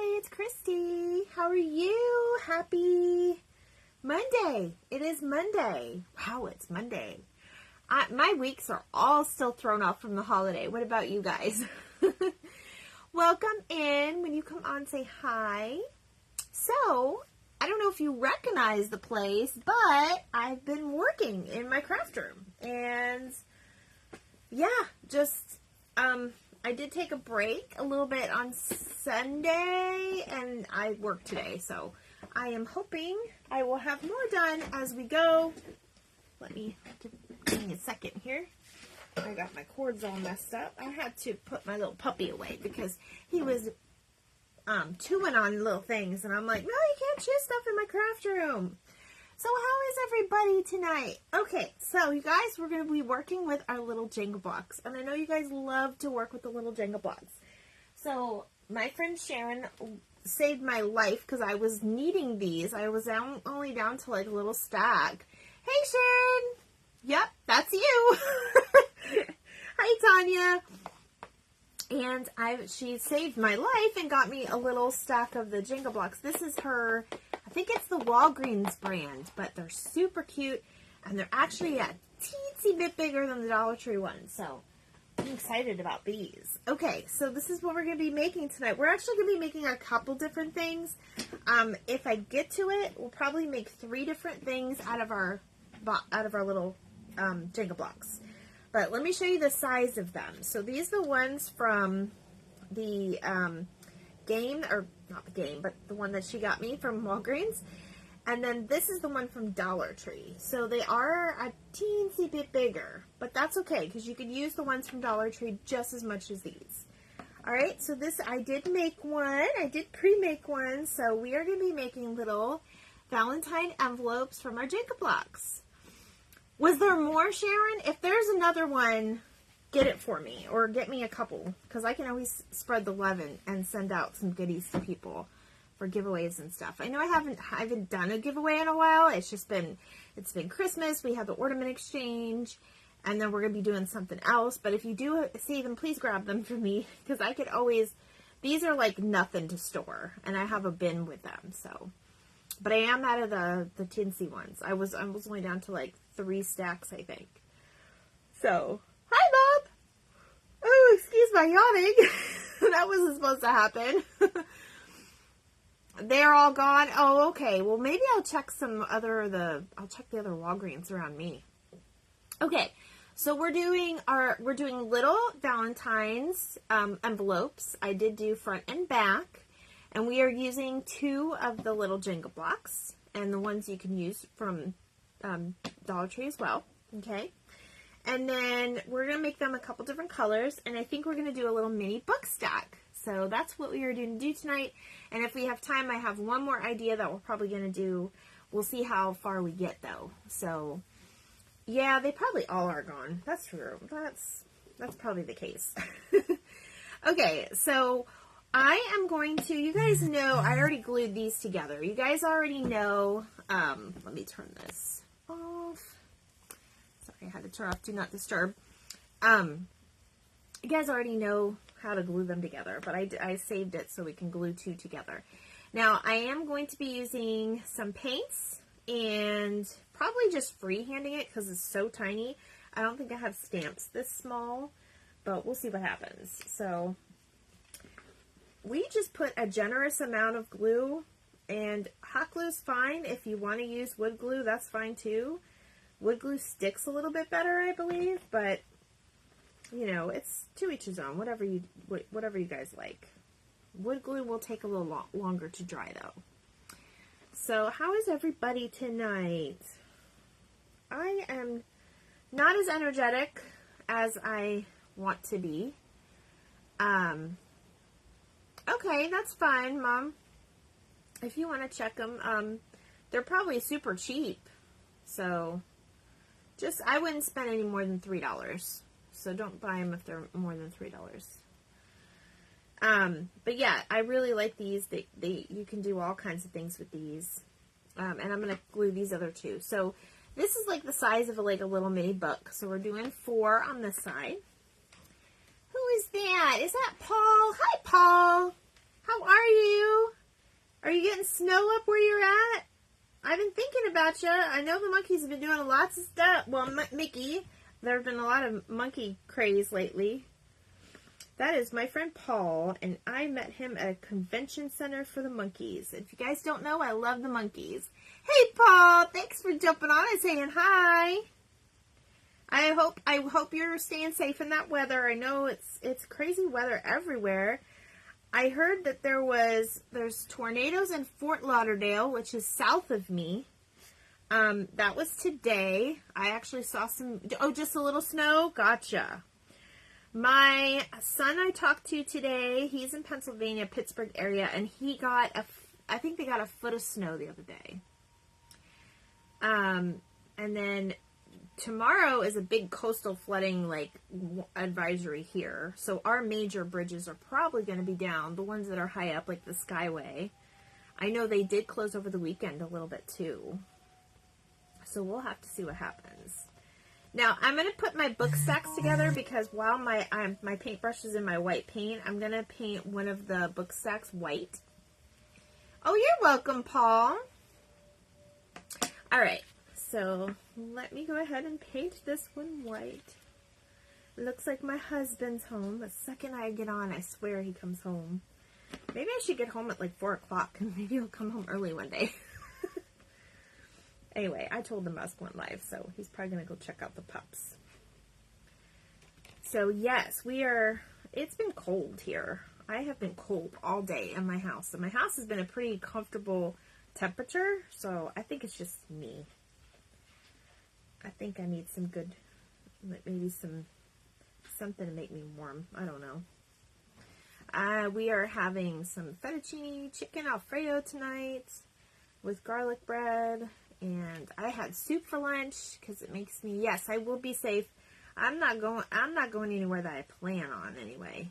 Hi, it's Christy. How are you? Happy Monday. It is Monday. Wow, it's Monday. My weeks are all still thrown off from the holiday. What about you guys? Welcome in. When you come on, say hi. So, I don't know if you recognize the place, but I've been working in my craft room. And, yeah, just, I did take a break a little bit on Sunday, and I worked today. So, I am hoping I will have more done as we go. Give me a second here. I got my cords all messed up. I had to put my little puppy away because he was chewing on little things, and I'm like, no, you can't chew stuff in my craft room. So how is everybody tonight? Okay, so you guys, we're going to be working with our little Jenga blocks, and I know you guys love to work with the little Jenga blocks. So my friend Sharon saved my life because I was needing these. I was only down to like a little stack. Hey, Sharon. Yep, that's you. Hi, Tanya. And she saved my life and got me a little stack of the Jenga blocks. This is her, I think it's the Walgreens brand, but they're super cute, and they're actually a teensy bit bigger than the Dollar Tree ones, so I'm excited about these. Okay, so this is what we're going to be making tonight. We're actually going to be making a couple different things. If I get to it, we'll probably make 3 different things out of our little Jenga blocks. But let me show you the size of them. So these are the ones from the game, or not the game, but the one that she got me from Walgreens. And then this is the one from Dollar Tree. So they are a teensy bit bigger, but that's okay because you could use the ones from Dollar Tree just as much as these. Alright, so this, I did make one. I did pre-make one. So we are going to be making little Valentine envelopes from our Jenga blocks. Was there more, Sharon? If there's another one, get it for me. Or get me a couple. Because I can always spread the love and send out some goodies to people for giveaways and stuff. I know I haven't done a giveaway in a while. It's been Christmas. We have the ornament exchange. And then we're going to be doing something else. But if you do see them, please grab them for me. Because I could always... These are like nothing to store. And I have a bin with them. So... But I am out of the tinsy ones. I was only down to like 3 stacks, I think. So, hi, Bob. Oh, excuse my yawning. That wasn't supposed to happen. They're all gone. Oh, okay. Well, maybe I'll check I'll check the other Walgreens around me. Okay. So we're doing little Valentine's envelopes. I did do front and back. And we are using 2 of the little Jenga blocks, and the ones you can use from Dollar Tree as well, okay? And then we're going to make them a couple different colors, and I think we're going to do a little mini book stack. So that's what we are going to do tonight, and if we have time, I have one more idea that we're probably going to do. We'll see how far we get, though. So, yeah, they probably all are gone. That's true. That's probably the case. Okay, so... I am going to, you guys know, I already glued these together. You guys already know, let me turn this off. Sorry, I had to turn off Do Not Disturb. You guys already know how to glue them together, but I saved it so we can glue 2 together. Now, I am going to be using some paints and probably just freehanding it because it's so tiny. I don't think I have stamps this small, but we'll see what happens. So... We just put a generous amount of glue, and hot glue is fine. If you want to use wood glue, that's fine too. Wood glue sticks a little bit better, I believe, but, you know, it's to each his own, whatever you guys like. Wood glue will take a little longer to dry, though. So, how is everybody tonight? I am not as energetic as I want to be. Okay, that's fine, Mom. If you want to check them, they're probably super cheap. So, I wouldn't spend any more than $3. So don't buy them if they're more than $3. But yeah, I really like these. You can do all kinds of things with these. And I'm going to glue these other 2. So this is like the size of a little mini book. So we're doing 4 on this side. Who is that? Is that Paul? Hi, Paul. How are you? Are you getting snow up where you're at? I've been thinking about you. I know the monkeys have been doing lots of stuff. Well, Mickey, there have been a lot of monkey craze lately. That is my friend Paul, and I met him at a convention center for the monkeys. If you guys don't know, I love the monkeys. Hey, Paul, thanks for jumping on and saying hi. I hope you're staying safe in that weather. I know it's crazy weather everywhere. I heard that there's tornadoes in Fort Lauderdale, which is south of me. That was today. I actually saw just a little snow. Gotcha. My son I talked to today, he's in Pennsylvania, Pittsburgh area, and I think they got a foot of snow the other day. And then tomorrow is a big coastal flooding advisory here. So our major bridges are probably going to be down. The ones that are high up, like the Skyway. I know they did close over the weekend a little bit too. So we'll have to see what happens. Now I'm going to put my book stacks together because while my paintbrush is in my white paint, I'm going to paint one of the book stacks white. Oh, you're welcome, Paul. All right. So let me go ahead and paint this one white. It looks like my husband's home. The second I get on, I swear he comes home. Maybe I should get home at like 4 o'clock and maybe he'll come home early one day. Anyway, I told him I was going live, so he's probably going to go check out the pups. So yes, it's been cold here. I have been cold all day in my house. And my house has been a pretty comfortable temperature, so I think it's just me. I think I need some good, maybe something to make me warm. I don't know. We are having some fettuccine chicken Alfredo tonight with garlic bread, and I had soup for lunch because it makes me. Yes, I will be safe. I'm not going anywhere that I plan on anyway.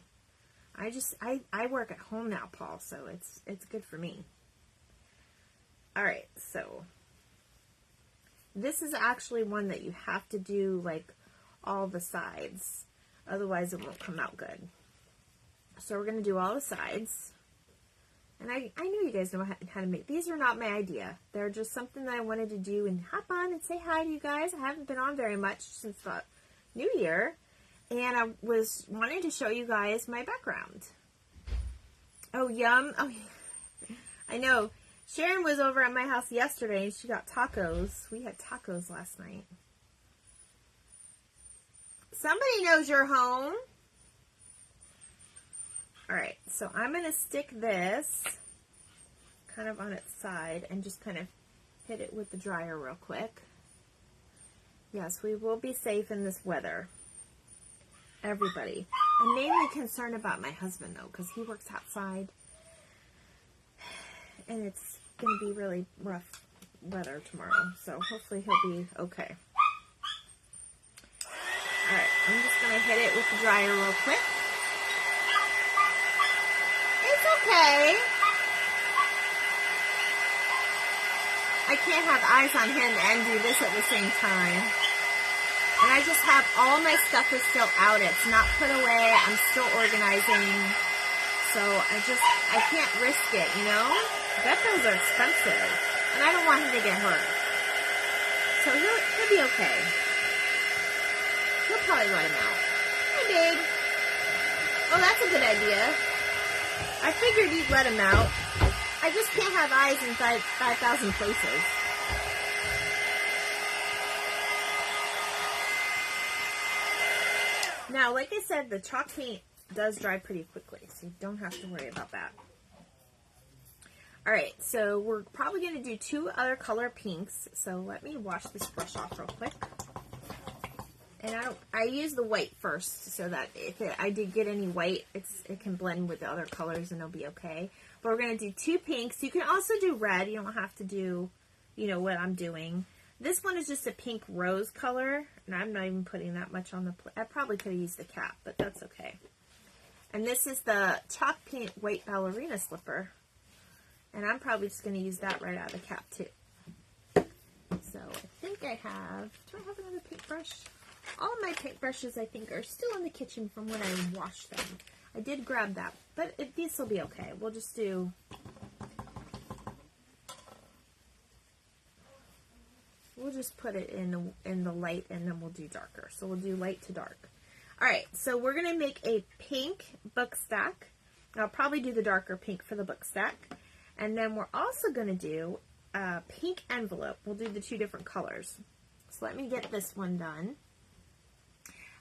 I work at home now, Paul, so it's good for me. All right, so. This is actually one that you have to do, like, all the sides. Otherwise, it won't come out good. So, we're going to do all the sides. And I know you guys know how to make. These are not my idea. They're just something that I wanted to do and hop on and say hi to you guys. I haven't been on very much since the new year. And I was wanting to show you guys my background. Oh, yum. Oh, I know. Sharon was over at my house yesterday and she got tacos. We had tacos last night. Somebody knows you're home. Alright, so I'm going to stick this kind of on its side and just kind of hit it with the dryer real quick. Yes, we will be safe in this weather. Everybody. I'm mainly concerned about my husband though, because he works outside. And it's going to be really rough weather tomorrow. So hopefully he'll be okay. Alright, I'm just going to hit it with the dryer real quick. It's okay. I can't have eyes on him and do this at the same time. And I just have all my stuff is still out. It's not put away. I'm still organizing. So I can't risk it, you know? Vet bills are expensive, and I don't want him to get hurt. So he'll be okay. He'll probably let him out. Hi, babe. Oh, that's a good idea. I figured you'd let him out. I just can't have eyes in 5,000 places. Now, like I said, the chalk paint does dry pretty quickly, so you don't have to worry about that. Alright, so we're probably going to do 2 other color pinks. So let me wash this brush off real quick. And I use the white first so that if I did get any white, it can blend with the other colors and it'll be okay. But we're going to do 2 pinks. You can also do red. You don't have to do, you know, what I'm doing. This one is just a pink rose color. And I'm not even putting that much on the plate. I probably could have used the cap, but that's okay. And this is the chalk paint white ballerina slipper. And I'm probably just going to use that right out of the cap, too. So, I think I have... Do I have another paintbrush? All of my paintbrushes, I think, are still in the kitchen from when I washed them. I did grab that, but this will be okay. We'll just do We'll just put it in the light, and then we'll do darker. So we'll do light to dark. All right, so we're going to make a pink book stack. I'll probably do the darker pink for the book stack. And then we're also going to do a pink envelope. We'll do the two different colors. So let me get this one done.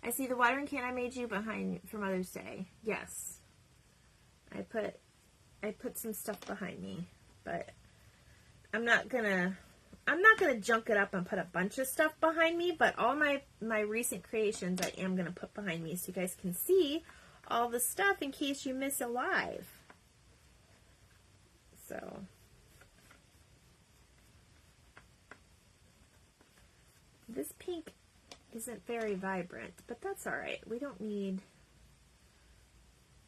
I see the watering can I made you behind for Mother's Day. Yes. I put some stuff behind me, but I'm not gonna junk it up and put a bunch of stuff behind me, but all my recent creations I am gonna put behind me so you guys can see all the stuff in case you miss a live. So this pink isn't very vibrant, but that's all right. We don't need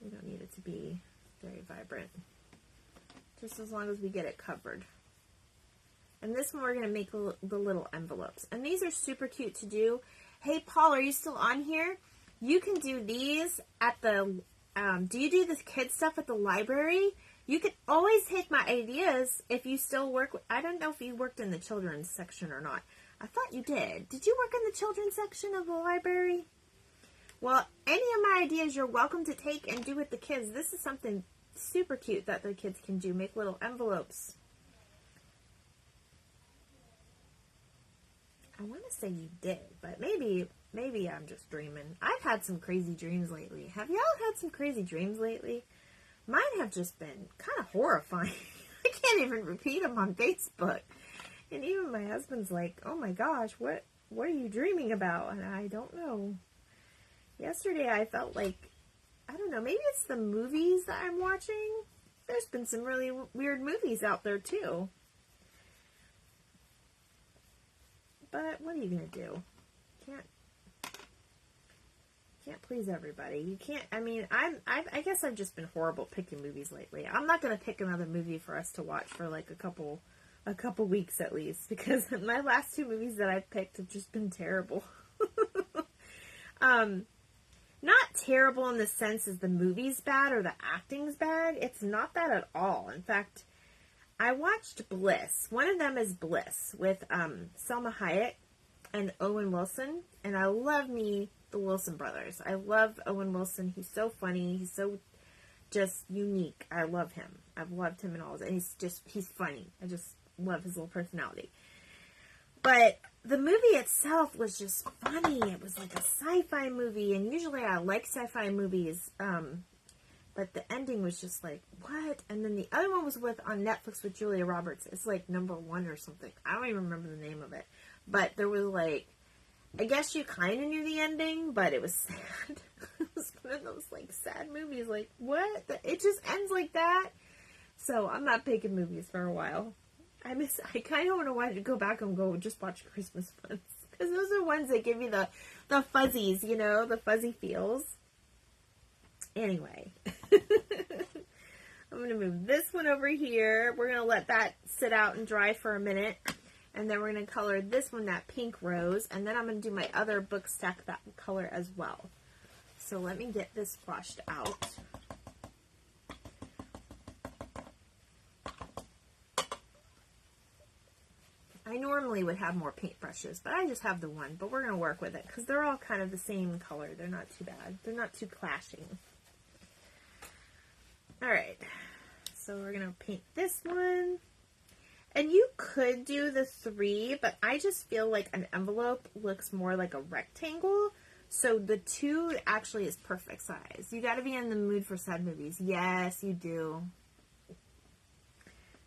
it to be very vibrant. Just as long as we get it covered. And this one we're going to make the little envelopes. And these are super cute to do. Hey, Paul, are you still on here? You can do these at the, do you do the kid stuff at the library? You can always take my ideas if you still work with, I don't know if you worked in the children's section or not. I thought you did. Did you work in the children's section of the library? Well, any of my ideas you're welcome to take and do with the kids. This is something super cute that the kids can do. Make little envelopes. I want to say you did, but maybe I'm just dreaming. I've had some crazy dreams lately. Have y'all had some crazy dreams lately? Mine have just been kind of horrifying. I can't even repeat them on Facebook. And even my husband's like, oh my gosh, what are you dreaming about? And I don't know. Yesterday I felt like, I don't know, maybe it's the movies that I'm watching. There's been some really weird movies out there too. But what are you going to do? Can't please everybody. You can't, I mean, I guess I've just been horrible picking movies lately. I'm not going to pick another movie for us to watch for like a couple weeks at least, because my last two movies that I've picked have just been terrible. Not terrible in the sense as the movie's bad or the acting's bad. It's not that at all. In fact, I watched Bliss. One of them is Bliss with Selma Hayek and Owen Wilson, and I love me the Wilson brothers. I love Owen Wilson. He's so funny. He's so just unique. I love him. I've loved him in all. And he's funny. I just love his little personality. But the movie itself was just funny. It was like a sci-fi movie, and usually I like sci-fi movies, but the ending was just like, what? And then the other one was on Netflix with Julia Roberts. It's like #1 or something. I don't even remember the name of it. But there was like, I guess you kind of knew the ending, but it was sad. It was one of those like sad movies. Like, what? It just ends like that? So I'm not picking movies for a while. I kind of want to go back and just watch Christmas ones. Because those are ones that give you the fuzzies, you know, the fuzzy feels. Anyway. I'm going to move this one over here. We're going to let that sit out and dry for a minute. And then we're going to color this one that pink rose. And then I'm going to do my other book stack that color as well. So let me get this washed out. I normally would have more paintbrushes, but I just have the one. But we're going to work with it because they're all kind of the same color. They're not too bad. They're not too clashing. Alright, so we're going to paint this one. And you could do the 3, but I just feel like an envelope looks more like a rectangle. So the 2 actually is perfect size. You got to be in the mood for sad movies. Yes, you do.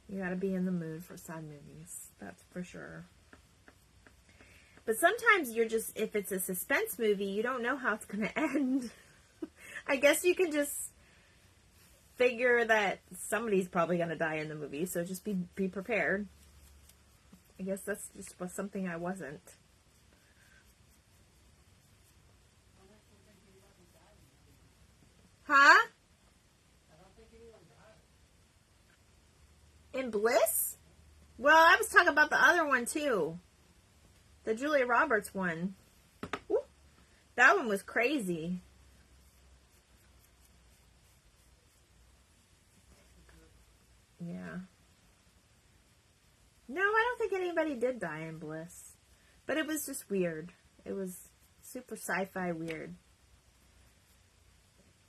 You gotta be in the mood for sad movies. That's for sure. But sometimes you're just, if it's a suspense movie, you don't know how it's gonna end. I guess you can just figure that somebody's probably gonna die in the movie, so just be prepared. I guess that's just was something I wasn't. Huh? In Bliss? Well, I was talking about the other one too. The Julia Roberts one. Ooh, that one was crazy. Yeah. No, I don't think anybody did die in Bliss. But it was just weird. It was super sci-fi weird.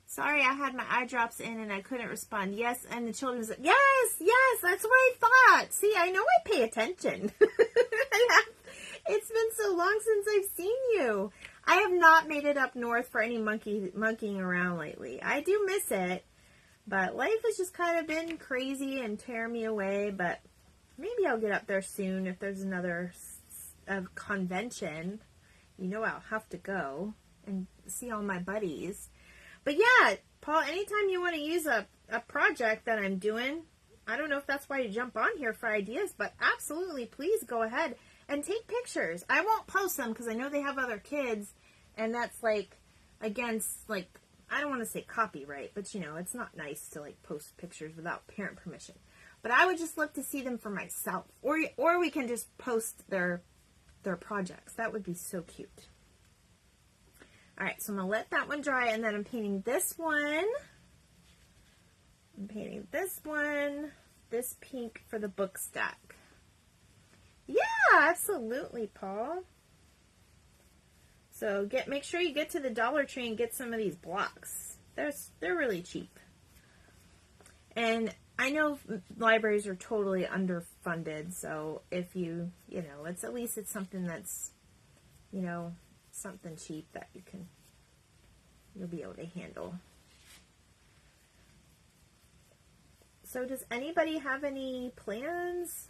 Sorry, I had my eye drops in and I couldn't respond. Yes, and the children said, yes, that's what I thought. See, I know I pay attention. It's been so long since I've seen you. I have not made it up north for any monkeying around lately. I do miss it, but life has just kind of been crazy and tearing me away, but maybe I'll get up there soon if there's another convention. You know I'll have to go and see all my buddies. But yeah, Paul, anytime you want to use a project that I'm doing, I don't know if that's why you jump on here for ideas, but absolutely, please go ahead and take pictures. I won't post them because I know they have other kids, and that's like against, like, I don't want to say copyright, but you know, it's not nice to like post pictures without parent permission. But I would just love to see them for myself, or we can just post their projects. That would be so cute. All right, so I'm going to let that one dry, and then I'm painting this one. I'm painting this one, this pink for the book stack. Yeah, absolutely, Paul. So make sure you get to the Dollar Tree and get some of these blocks. They're really cheap. And I know libraries are totally underfunded, so if you know, it's at least it's something that's, you know, something cheap that you'll be able to handle. So does anybody have any plans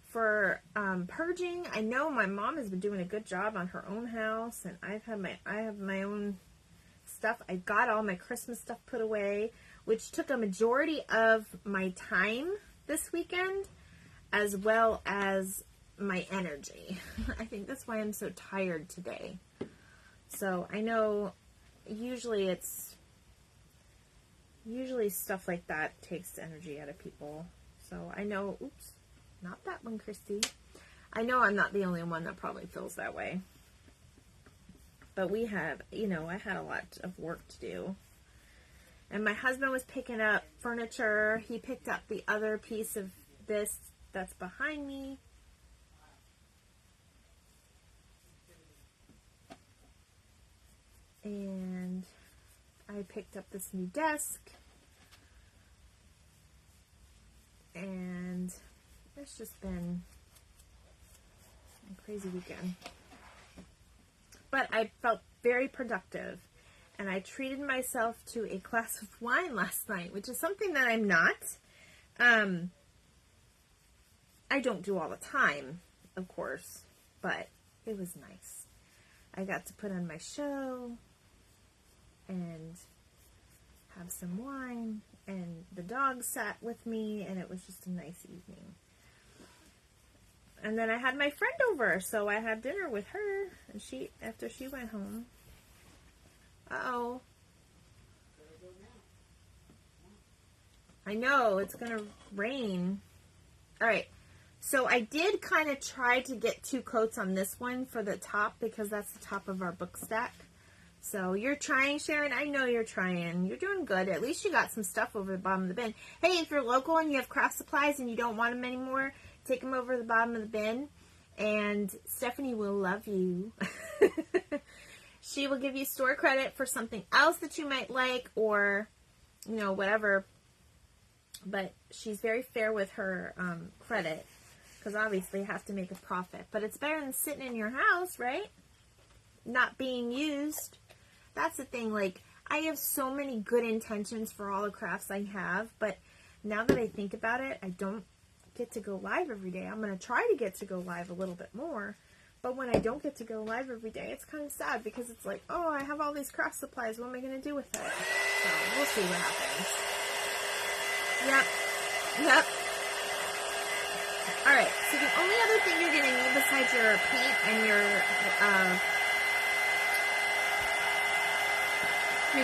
for purging? I know my mom has been doing a good job on her own house, and I have my own stuff. I got all my Christmas stuff put away, which took a majority of my time this weekend, as well as my energy. I think that's why I'm so tired today. So I know usually stuff like that takes energy out of people. So I know, oops, not that one, Christy. I know I'm not the only one that probably feels that way. But we have, you know, I had a lot of work to do. And my husband was picking up furniture. He picked up the other piece of this that's behind me. And I picked up this new desk. And it's just been a crazy weekend. But I felt very productive. And I treated myself to a glass of wine last night, which is something that I'm not. I don't do all the time, of course, but it was nice. I got to put on my show and have some wine, and the dog sat with me, and it was just a nice evening. And then I had my friend over, so I had dinner with her, and after she went home. Uh-oh. I know, it's going to rain. Alright, so I did kind of try to get 2 coats on this one for the top, because that's the top of our book stack. So you're trying, Sharon? I know you're trying. You're doing good. At least you got some stuff over the bottom of the bin. Hey, if you're local and you have craft supplies and you don't want them anymore, take them over the bottom of the bin, and Stephanie will love you. She will give you store credit for something else that you might like, or, you know, whatever. But she's very fair with her credit, because obviously you have to make a profit. But it's better than sitting in your house, right? Not being used. That's the thing. Like, I have so many good intentions for all the crafts I have, but now that I think about it, I don't get to go live every day. I'm going to try to get to go live a little bit more. But when I don't get to go live every day, it's kind of sad, because it's like, oh, I have all these craft supplies. What am I going to do with it? So we'll see what happens. Yep. All right. So the only other thing you're going to need besides your paint and your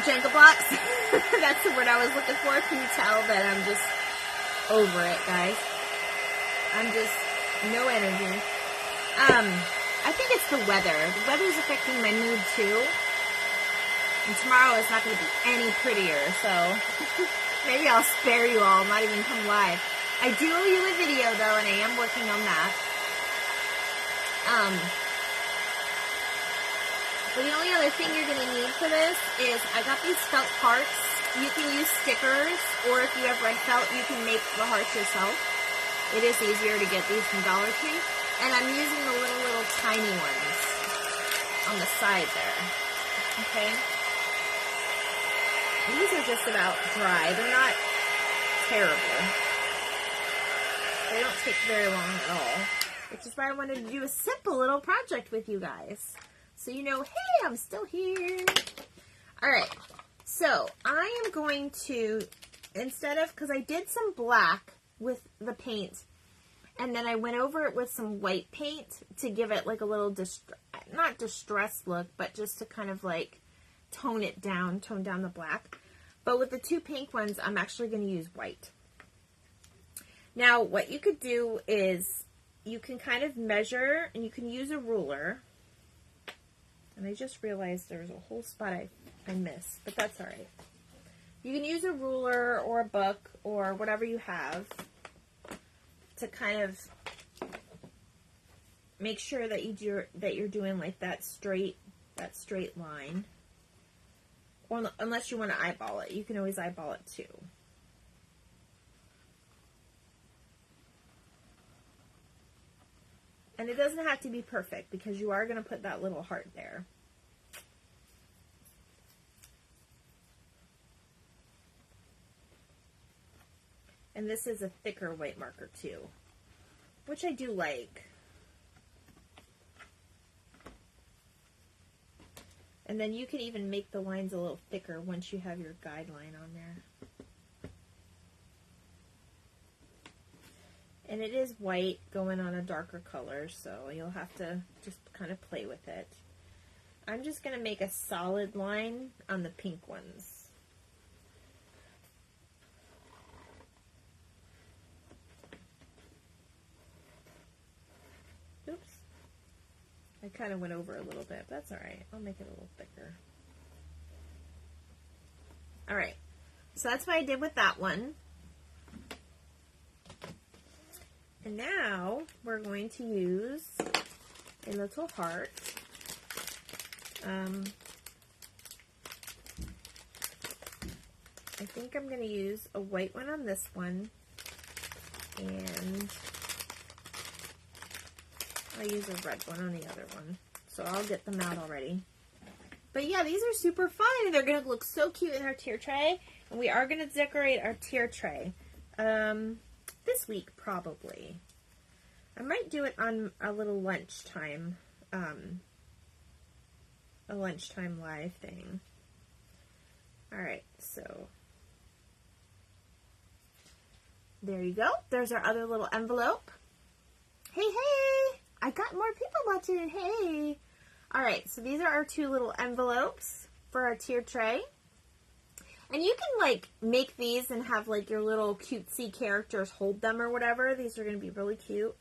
Jenga blocks, that's the word I was looking for. Can you tell that I'm just over it, guys? I'm just no energy. I think it's the weather. The weather's affecting my mood too. And tomorrow is not going to be any prettier, so maybe I'll spare you all, not even come live. I do owe you a video though, and I am working on that. But the only other thing you're going to need for this is I got these felt hearts. You can use stickers, or if you have red felt, you can make the hearts yourself. It is easier to get these from Dollar Tree. And I'm using the little tiny ones on the side there. Okay? These are just about dry. They're not terrible. They don't take very long at all. Which is why I wanted to do a simple little project with you guys. So you know, hey, I'm still here. Alright, so I am going to, instead of, because I did some black with the paint, and then I went over it with some white paint to give it like a little, not distressed look, but just to kind of like tone down the black. But with the two pink ones, I'm actually going to use white. Now, what you could do is you can kind of measure, and you can use a ruler. And I just realized there's a whole spot I missed, but that's all right. You can use a ruler or a book or whatever you have to kind of make sure that you're doing like that straight line. Or unless you want to eyeball it, you can always eyeball it too. And it doesn't have to be perfect because you are going to put that little heart there. And this is a thicker white marker too, which I do like. And then you can even make the lines a little thicker once you have your guideline on there. And it is white going on a darker color, so you'll have to just kind of play with it. I'm just going to make a solid line on the pink ones. Oops. I kind of went over a little bit, but that's alright. I'll make it a little thicker. Alright, so that's what I did with that one. And now we're going to use a little heart. I think I'm going to use a white one on this one, and I'll use a red one on the other one. So I'll get them out already. But yeah, these are super fun, and they're going to look so cute in our tier tray. And we are going to decorate our tier tray. This week, probably. I might do it on a little lunchtime, a lunchtime live thing. Alright, so there you go. There's our other little envelope. Hey, hey! I got more people watching. Hey! Alright, so these are our two little envelopes for our tier tray. And you can, like, make these and have, like, your little cutesy characters hold them or whatever. These are going to be really cute.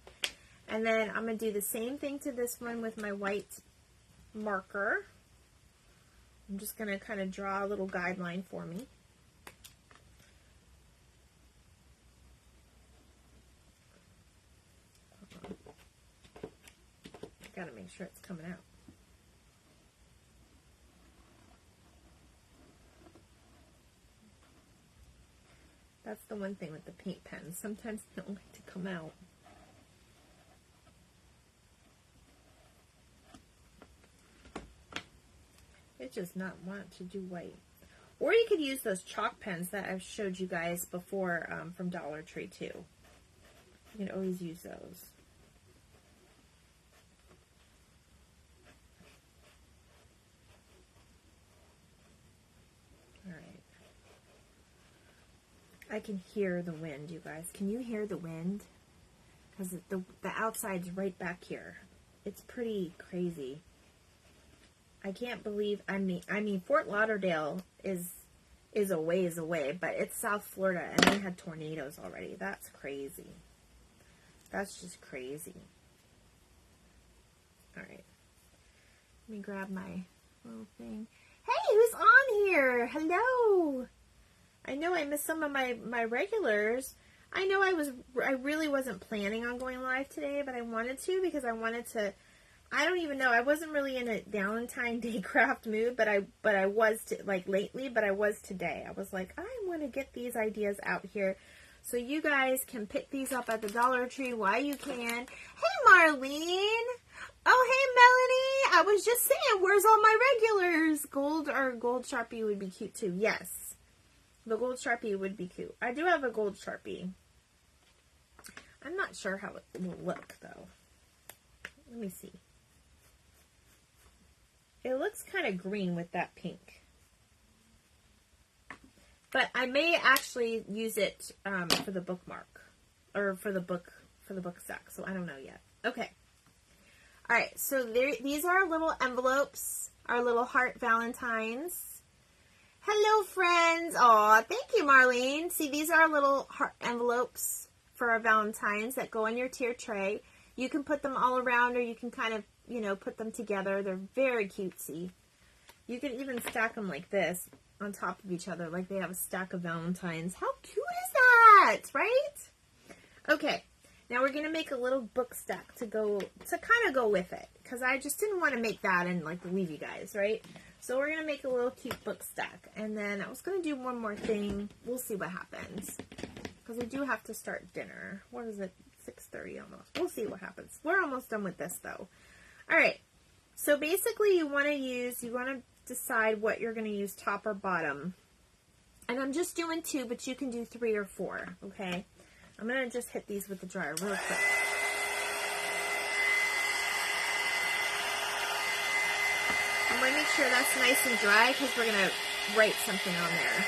And then I'm going to do the same thing to this one with my white marker. I'm just going to kind of draw a little guideline for me. Got to make sure it's coming out. That's the one thing with the paint pens. Sometimes they don't like to come out. It does not want to do white. Or you could use those chalk pens that I've showed you guys before from Dollar Tree too. You can always use those. I can hear the wind, you guys. Can you hear the wind? Because the outside's right back here. It's pretty crazy. I can't believe, I mean Fort Lauderdale is a ways away, but it's South Florida and they had tornadoes already. That's crazy. That's just crazy. Alright. Let me grab my little thing. Hey, who's on here? Hello! I know I missed some of my regulars. I know I really wasn't planning on going live today, but I wanted to because I wanted to I don't even know. I wasn't really in a Valentine Day craft mood, but I was like lately, but I was today. I was like, I want to get these ideas out here so you guys can pick these up at the Dollar Tree while you can. Hey, Marlene. Oh, hey, Melanie. I was just saying, where's all my regulars? Gold Sharpie would be cute too. Yes. The gold Sharpie would be cute. I do have a gold Sharpie. I'm not sure how it will look though. Let me see. It looks kind of green with that pink. But I may actually use it for the bookmark. Or for the book stack. So I don't know yet. Okay. Alright, so these are our little envelopes. Our little heart Valentines. Hello, friends. Aw, thank you, Marlene. See, these are our little heart envelopes for our Valentines that go on your tier tray. You can put them all around, or you can kind of, you know, put them together. They're very cutesy. You can even stack them like this on top of each other, like they have a stack of Valentines. How cute is that, right? Okay, now we're going to make a little book stack to kind of go with it, because I just didn't want to make that and like leave you guys, right? So we're going to make a little cute book stack, and then I was going to do one more thing. We'll see what happens, because I do have to start dinner. What is it? 6:30 almost. We'll see what happens. We're almost done with this though. All right. So basically you want to decide what you're going to use, top or bottom. And I'm just doing 2, but you can do 3 or 4. Okay. I'm going to just hit these with the dryer real quick. I'm going to make sure that's nice and dry because we're going to write something on there.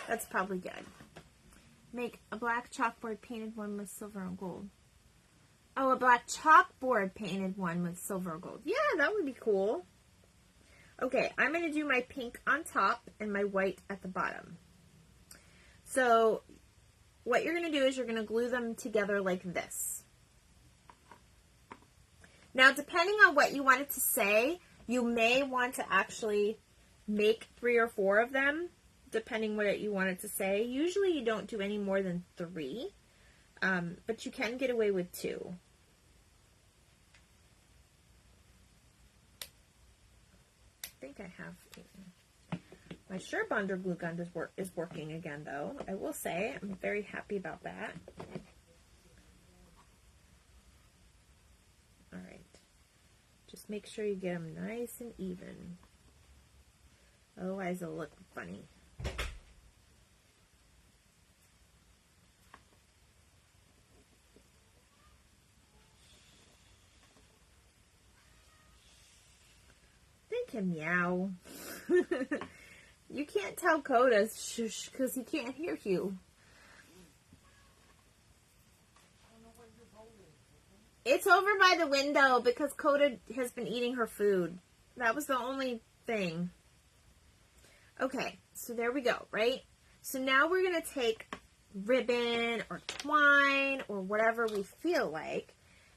That's probably good. Make a black chalkboard painted one with silver and gold. Oh, a black chalkboard painted one with silver and gold. Yeah, that would be cool. Okay, I'm going to do my pink on top and my white at the bottom. So, what you're going to do is you're going to glue them together like this. Now, depending on what you want it to say, you may want to actually make 3 or 4 of them, depending what you want it to say. Usually you don't do any more than 3, but you can get away with 2. I think I have my Surebonder glue gun is working again, though. I will say I'm very happy about that. All right, just make sure you get them nice and even. Otherwise, they'll look funny. Can meow. You can't tell Coda shush because he can't hear you. It's over by the window because Coda has been eating her food. That was the only thing. Okay, so there we go, right? So now we're going to take ribbon or twine or whatever we feel like,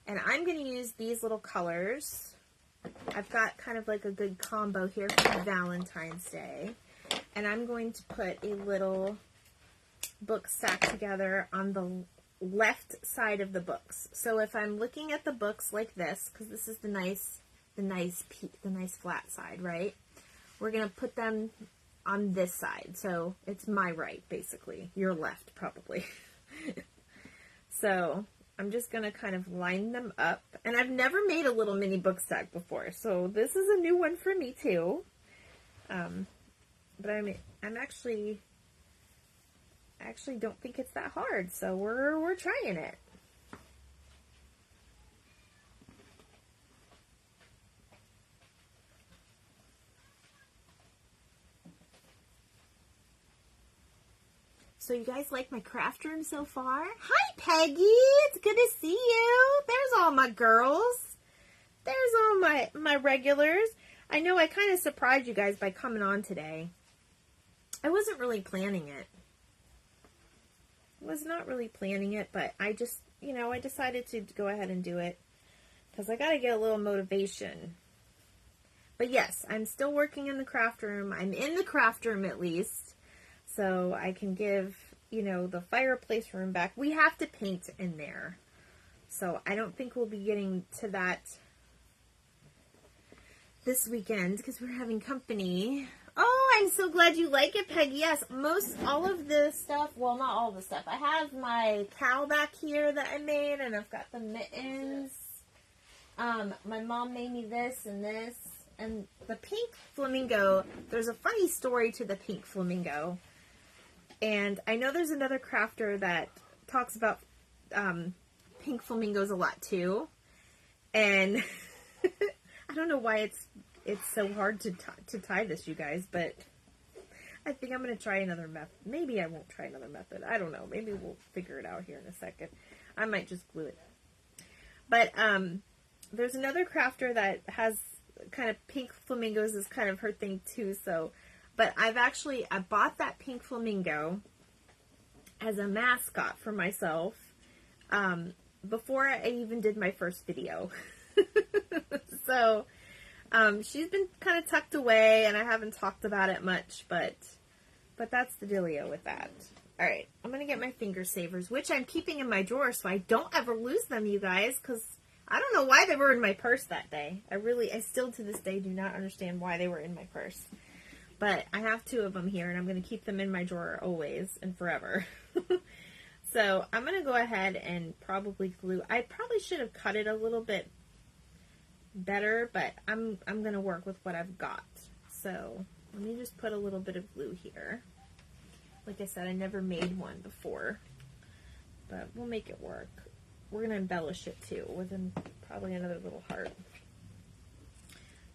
and I'm going to use these little colors. I've got kind of like a good combo here for Valentine's Day. And I'm going to put a little book stack together on the left side of the books. So if I'm looking at the books like this, because this is the nice flat side, right? We're going to put them on this side. So it's my right, basically. Your left, probably. So I'm just going to kind of line them up. And I've never made a little mini book stack before, so this is a new one for me too. But I'm actually don't think it's that hard, so we're trying it. So you guys like my craft room so far? Hi, Peggy. It's good to see you. There's all my girls. There's all my regulars. I know I kind of surprised you guys by coming on today. I wasn't really planning it. I was not really planning it, but I just, you know, I decided to go ahead and do it because I got to get a little motivation. But yes, I'm still working in the craft room. I'm in the craft room at least, so I can give, you know, the fireplace room back. We have to paint in there, so I don't think we'll be getting to that this weekend because we're having company. Oh, I'm so glad you like it, Peggy. Yes, all of the stuff, well, not all the stuff. I have my cow back here that I made, and I've got the mittens. My mom made me this and this. And the pink flamingo, there's a funny story to the pink flamingo. And I know there's another crafter that talks about pink flamingos a lot too. And I don't know why it's so hard to tie this, you guys, but I think I'm going to try another method. Maybe I won't try another method. I don't know. Maybe we'll figure it out here in a second. I might just glue it. But there's another crafter that has kind of pink flamingos is kind of her thing too. So, but I bought that pink flamingo as a mascot for myself before I even did my first video. So she's been kind of tucked away and I haven't talked about it much, but that's the dealio with that. All right, I'm going to get my finger savers, which I'm keeping in my drawer so I don't ever lose them, you guys, because I don't know why they were in my purse that day. I still to this day do not understand why they were in my purse. But I have 2 of them here, and I'm going to keep them in my drawer always and forever. So I'm going to go ahead and probably glue. I probably should have cut it a little bit better, but I'm going to work with what I've got. So let me just put a little bit of glue here. Like I said, I never made one before, but we'll make it work. We're going to embellish it too with probably another little heart.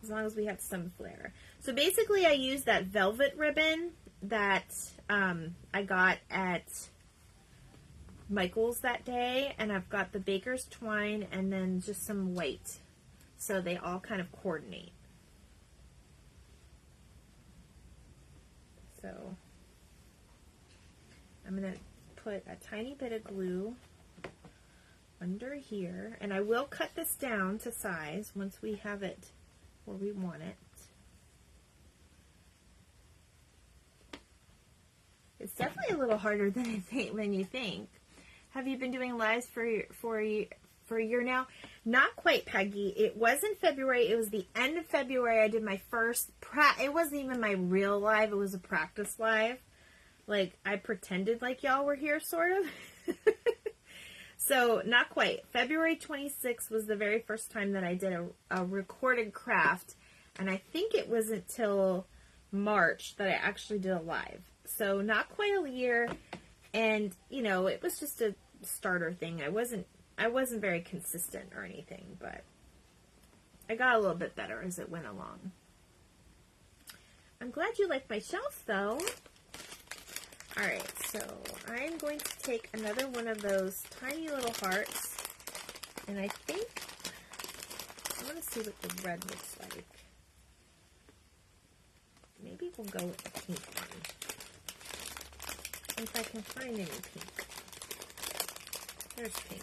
As long as we have some flair. So basically I used that velvet ribbon that I got at Michael's that day. And I've got the baker's twine and then just some white. So they all kind of coordinate. So I'm going to put a tiny bit of glue under here, and I will cut this down to size once we have it where we want it. It's definitely a little harder than you think. Have you been doing lives for a year now? Not quite, Peggy. It was in February. It was the end of February. I did my first it wasn't even my real live. It was a practice live. Like I pretended like y'all were here, sort of. So, not quite. February 26th was the very first time that I did a recorded craft, and I think it wasn't until March that I actually did a live. So, not quite a year, and, you know, it was just a starter thing. I wasn't very consistent or anything, but I got a little bit better as it went along. I'm glad you like my shelf, though. Alright, so I'm going to take another one of those tiny little hearts, and I think, I'm going to see what the red looks like. Maybe we'll go with the pink one, if I can find any pink. There's pink.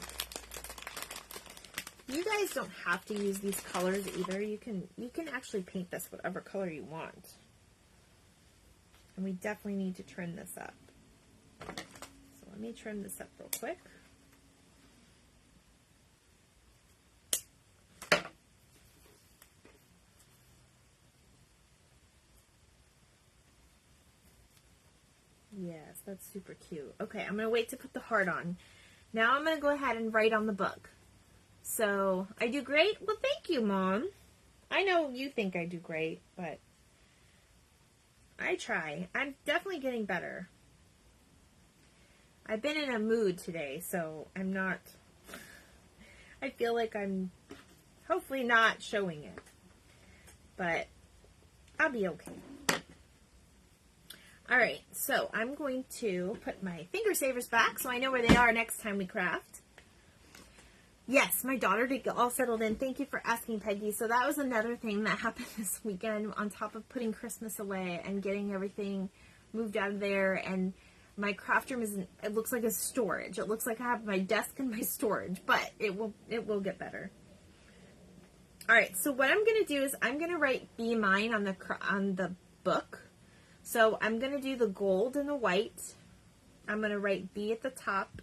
You guys don't have to use these colors either. You can actually paint this whatever color you want. And we definitely need to trim this up. So let me trim this up real quick. Yes, that's super cute. Okay, I'm going to wait to put the heart on. Now I'm going to go ahead and write on the book. So, I do great? Well, thank you, Mom. I know you think I do great, but I try. I'm definitely getting better. I've been in a mood today, so I'm not, I feel like I'm hopefully not showing it, but I'll be okay. Alright, so I'm going to put my finger savers back so I know where they are next time we craft. Yes, my daughter did get all settled in. Thank you for asking, Peggy. So that was another thing that happened this weekend on top of putting Christmas away and getting everything moved out of there, and my craft room isn't, it looks like a storage. It looks like I have my desk and my storage, but it will get better. All right, so what I'm going to do is I'm going to write Be Mine on the book. So I'm going to do the gold and the white. I'm going to write B at the top.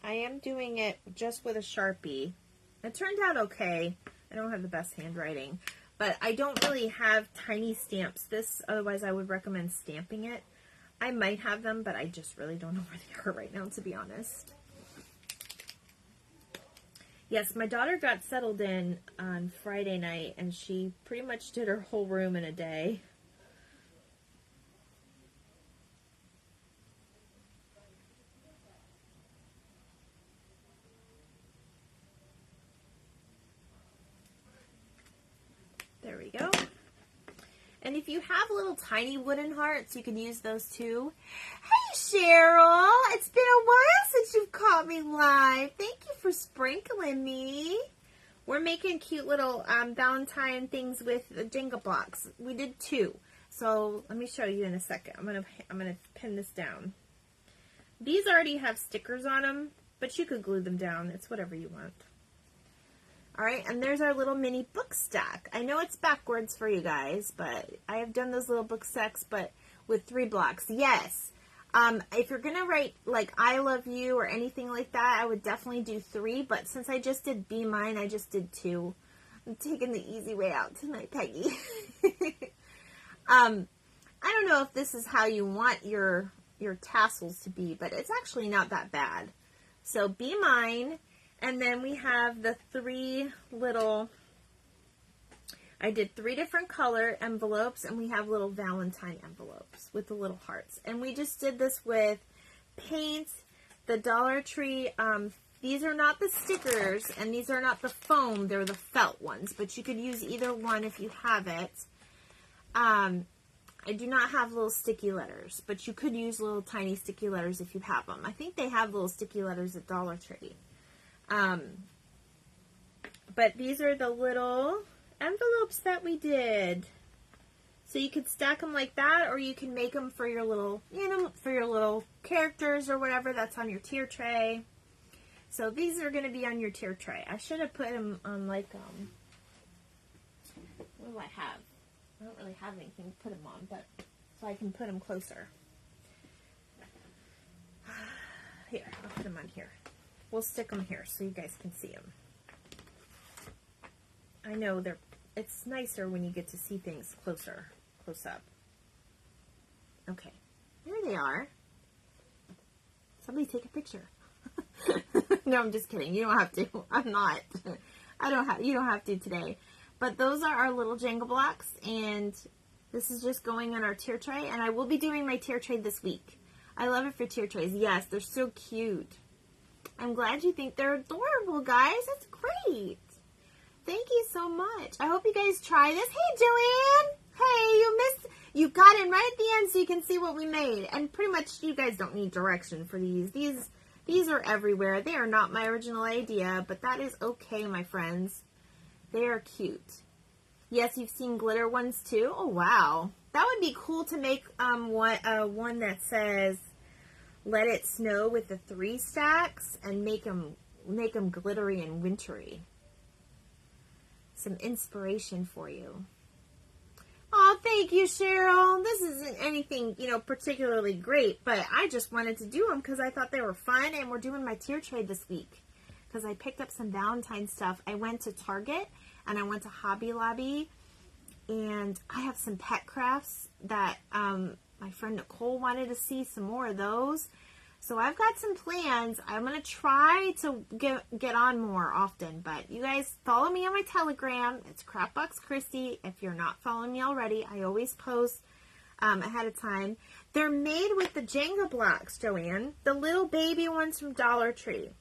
I am doing it just with a Sharpie. It turned out okay. I don't have the best handwriting, but I don't really have tiny stamps. Otherwise I would recommend stamping it. I might have them, but I just really don't know where they are right now, to be honest. Yes, my daughter got settled in on Friday night, and she pretty much did her whole room in a day. There we go. And if you have little tiny wooden hearts, you can use those too. Hey, Cheryl! It's been a while since you've caught me live. Thank you for sprinkling me. We're making cute little Valentine things with the Jenga blocks. We did 2. So let me show you in a second. I'm gonna pin this down. These already have stickers on them, but you could glue them down. It's whatever you want. All right, and there's our little mini book stack. I know it's backwards for you guys, but I have done those little book stacks, but with 3 blocks. Yes, if you're going to write, like, I love you or anything like that, I would definitely do 3, but since I just did Be Mine, I just did 2. I'm taking the easy way out tonight, Peggy. I don't know if this is how you want your tassels to be, but it's actually not that bad. So Be Mine. And then we have the 3 little, I did 3 different color envelopes, and we have little Valentine envelopes with the little hearts. And we just did this with paint, the Dollar Tree. These are not the stickers, and these are not the foam. They're the felt ones, but you could use either one if you have it. I do not have little sticky letters, but you could use little tiny sticky letters if you have them. I think they have little sticky letters at Dollar Tree. But these are the little envelopes that we did. So you could stack them like that, or you can make them for your little, for your little characters or whatever that's on your tier tray. So these are going to be on your tier tray. I should have put them on, like, what do I have? I don't really have anything to put them on, but so I can put them closer. Here, I'll put them on here. We'll stick them here so you guys can see them. I know it's nicer when you get to see things close up. Okay, there they are. Somebody take a picture. No, I'm just kidding. You don't have to. I'm not. You don't have to today. But those are our little Jenga blocks, and this is just going on our tier tray, and I will be doing my tier tray this week. I love it for tier trays. Yes, they're so cute. I'm glad you think they're adorable, guys. That's great. Thank you so much. I hope you guys try this. Hey, Joanne. Hey, you got in right at the end so you can see what we made. And pretty much you guys don't need direction for these. These are everywhere. They are not my original idea, but that is okay, my friends. They are cute. Yes, you've seen glitter ones too. Oh, wow. That would be cool to make one that says Let It Snow with the 3 stacks and make them glittery and wintry. Some inspiration for you. Oh, thank you, Cheryl. This isn't anything, particularly great, but I just wanted to do them because I thought they were fun, and we're doing my tier trade this week because I picked up some Valentine stuff. I went to Target and I went to Hobby Lobby, and I have some pet crafts that my friend Nicole wanted to see some more of those. So I've got some plans. I'm going to try to get on more often, but you guys follow me on my Telegram. It's Crafbox Christy. If you're not following me already, I always post ahead of time. They're made with the Jenga blocks, Joanne. The little baby ones from Dollar Tree.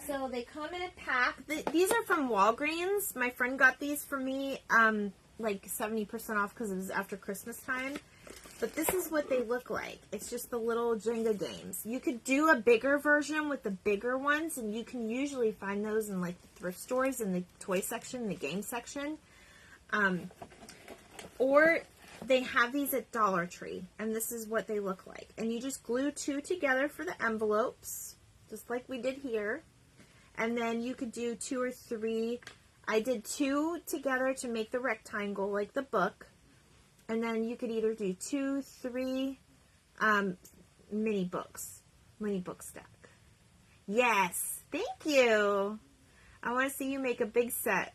So they come in a pack. These are from Walgreens. My friend got these for me, like 70% off because it was after Christmas time. But this is what they look like. It's just the little Jenga games. You could do a bigger version with the bigger ones, and you can usually find those in like the thrift stores in the toy section, the game section. Or they have these at Dollar Tree, and this is what they look like. And you just glue 2 together for the envelopes, just like we did here. And then you could do 2 or 3. I did 2 together to make the rectangle like the book. And then you could either do 2, 3 mini book stack. Yes, thank you. I want to see you make a big set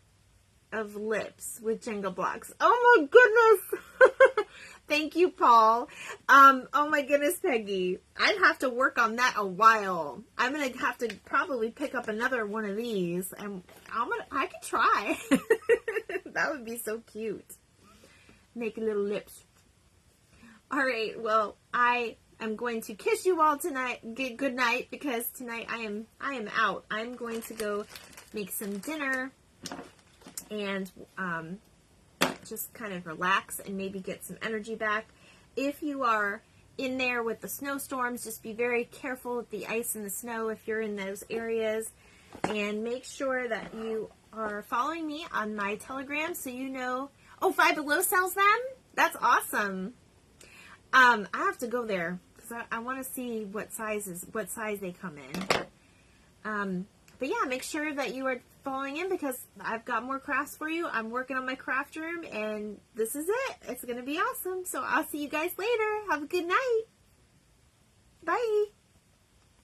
of lips with Jenga blocks. Oh my goodness. Thank you, Paul. Oh my goodness, Peggy. I'd have to work on that a while. I'm going to have to probably pick up another one of these, and I could try. That would be so cute. Make little lips. All right, well, I am going to kiss you all tonight. Good night, because tonight I am out. I'm going to go make some dinner and just kind of relax and maybe get some energy back. If you are in there with the snowstorms, just be very careful with the ice and the snow if you're in those areas, and make sure that you are following me on my Telegram so you know. Oh, Five Below sells them? That's awesome. I have to go there because I want to see what size they come in. But yeah, make sure that you are following in because I've got more crafts for you. I'm working on my craft room, and this is it. It's going to be awesome. So I'll see you guys later. Have a good night.